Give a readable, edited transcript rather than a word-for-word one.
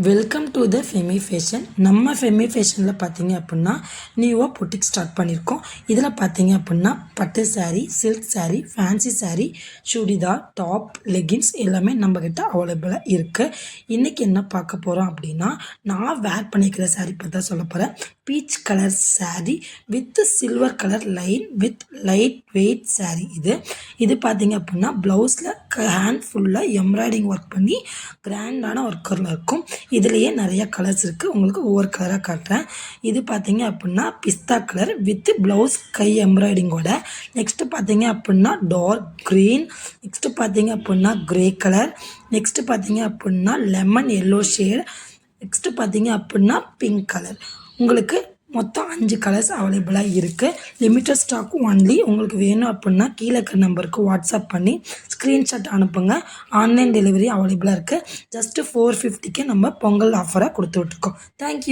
Welcome to the Femi fashion. நம்ம ஃபெமி ஃபேஷனில் பார்த்தீங்க அப்படின்னா நியூவாக பொட்டிக் ஸ்டார்ட் பண்ணியிருக்கோம். இதில் பார்த்தீங்க அப்படின்னா பட்டு sari, silk sari, fancy sari, churidar, top, leggings எல்லாமே நம்மக்கிட்ட அவைலபிளாக இருக்குது. இன்றைக்கி என்ன பார்க்க போகிறோம் அப்படின்னா, நான் வேர் பண்ணிக்கிற சாரீ பற்றி தான் சொல்ல போகிறேன். Peach colour sari with silver colour line with light weight sari. இது பார்த்தீங்க அப்படின்னா ப்ளவுஸில் ஹேண்ட் ஃபுல்லாக எம்ப்ராய்டிங் ஒர்க் பண்ணி கிராண்டான ஒர்க்கரில் இருக்கும். இதுலேயே நிறைய கலர்ஸ் இருக்குது. உங்களுக்கு ஒவ்வொரு கலராக காட்டுறேன். இது பார்த்தீங்க அப்படின்னா பிஸ்தா கலர் வித் ப்ளவுஸ் கை எம்ப்ராய்டிங்கோட. நெக்ஸ்ட்டு பார்த்தீங்க அப்படின்னா டார்க் க்ரீன். நெக்ஸ்ட்டு பார்த்தீங்க அப்படின்னா க்ரே கலர். நெக்ஸ்ட்டு பார்த்தீங்க அப்படின்னா லெமன் எல்லோ ஷேட். நெக்ஸ்ட்டு பார்த்தீங்க அப்படின்னா பிங்க் கலர். உங்களுக்கு மொத்தம் 5 கலர்ஸ் அவைலபிளாக இருக்குது. Limited stock only. உங்களுக்கு வேணும் அப்படின்னா கீழே இருக்கிற நம்பருக்கு வாட்ஸ்அப் பண்ணி ஸ்க்ரீன்ஷாட் அனுப்புங்க. ஆன்லைன் டெலிவரி அவைலபிளாக இருக்குது. ஜஸ்ட்டு 450க்கு நம்ம பொங்கல் ஆஃபராக கொடுத்துட்ருக்கோம். தேங்க்யூ.